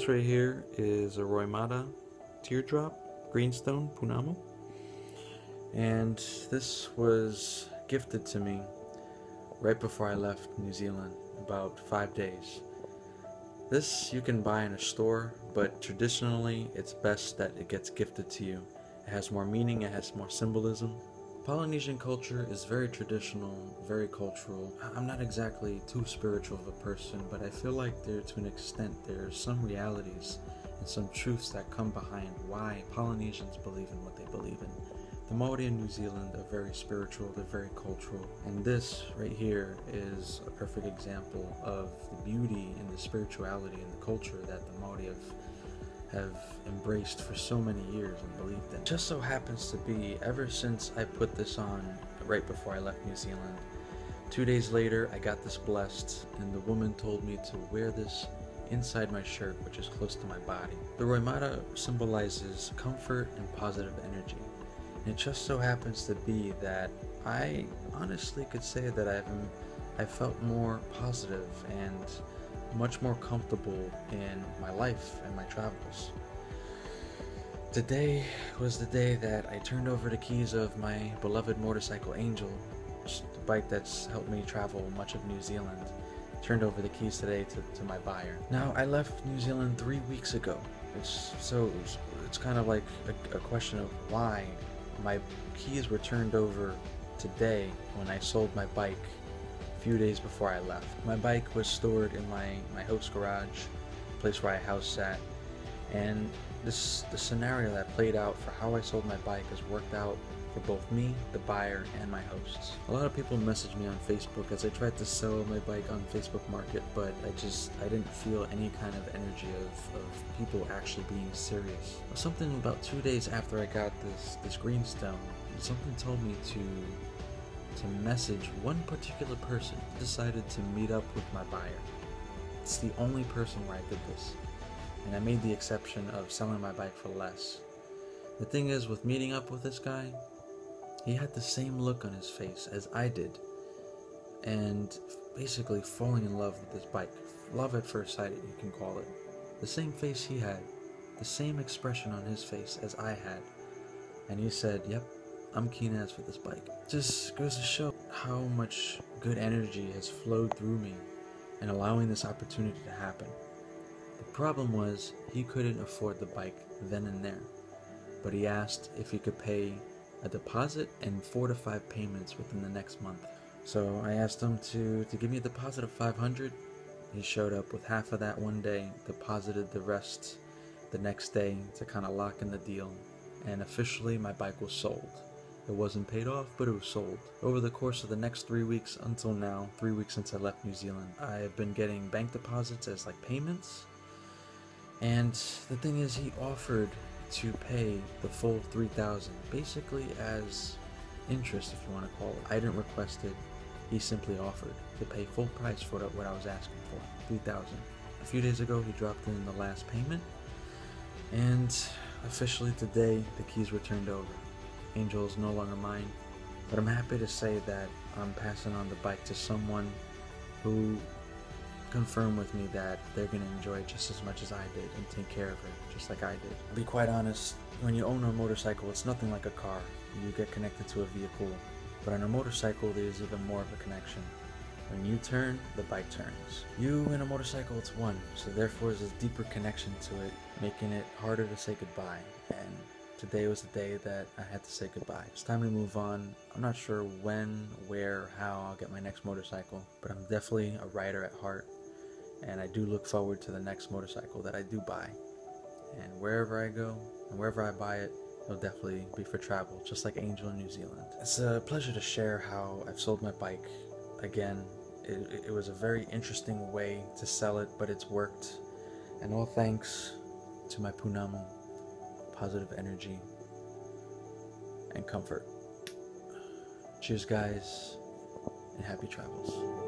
This right here is a Roimata teardrop, greenstone, Punamo. And this was gifted to me right before I left New Zealand, about 5 days. This you can buy in a store, but traditionally it's best that it gets gifted to you. It has more meaning, it has more symbolism. Polynesian culture is very traditional, very cultural. I'm not exactly too spiritual of a person, but I feel like to an extent there's some realities and some truths that come behind why Polynesians believe in what they believe in. The Maori in New Zealand are very spiritual, they're very cultural, and this right here is a perfect example of the beauty and the spirituality and the culture that the Maori have embraced for so many years and believed in. It just so happens to be, ever since I put this on right before I left New Zealand, 2 days later I got this blessed, and the woman told me to wear this inside my shirt, which is close to my body. The Roimata symbolizes comfort and positive energy. It just so happens to be that I honestly could say that I felt more positive and much more comfortable in my life and my travels. Today was the day that I turned over the keys of my beloved motorcycle Angel, the bike that's helped me travel much of New Zealand. Turned over the keys today to my buyer. Now, I left New Zealand 3 weeks ago. It's kind of like a question of why my keys were turned over today when I sold my bike a few days before I left. My bike was stored in my host garage, place where I house sat, and the scenario that played out for how I sold my bike has worked out for both me, the buyer, and my hosts. A lot of people messaged me on Facebook as I tried to sell my bike on Facebook Market, but I didn't feel any kind of energy of people actually being serious. Something about 2 days after I got this greenstone, something told me to message one particular person. Decided to meet up with my buyer. It's the only person where I did this, and I made the exception of selling my bike for less. The thing is, with meeting up with this guy, he had the same look on his face as I did, and basically falling in love with this bike. Love at first sight, you can call it. The same face he had, the same expression on his face as I had, and he said, "Yep, I'm keen as for this bike." Just goes to show how much good energy has flowed through me and allowing this opportunity to happen. The problem was, he couldn't afford the bike then and there, but he asked if he could pay a deposit and 4 to 5 payments within the next month. So I asked him to give me a deposit of $500. He showed up with half of that one day, deposited the rest the next day to kind of lock in the deal, and officially my bike was sold. It wasn't paid off, but it was sold. Over the course of the next 3 weeks until now, 3 weeks since I left New Zealand, I've been getting bank deposits as like payments, and the thing is, he offered to pay the full $3,000, basically as interest, if you want to call it. I didn't request it. He simply offered to pay full price for what I was asking for, $3,000. A few days ago, he dropped in the last payment, and officially today, the keys were turned over. Angel is no longer mine, but I'm happy to say that I'm passing on the bike to someone who confirm with me that they're going to enjoy it just as much as I did and take care of her just like I did. To be quite honest, when you own a motorcycle, it's nothing like a car. You get connected to a vehicle, but on a motorcycle there's even more of a connection. When you turn, the bike turns. You and a motorcycle, it's one, so therefore there's a deeper connection to it, making it harder to say goodbye. And today was the day that I had to say goodbye. It's time to move on. I'm not sure when, where, how I'll get my next motorcycle, but I'm definitely a rider at heart, and I do look forward to the next motorcycle that I do buy. And wherever I go, and wherever I buy it, it'll definitely be for travel, just like Angel in New Zealand. It's a pleasure to share how I've sold my bike. Again, it was a very interesting way to sell it, but it's worked. And all thanks to my Punamo, positive energy and comfort. Cheers, guys, and happy travels.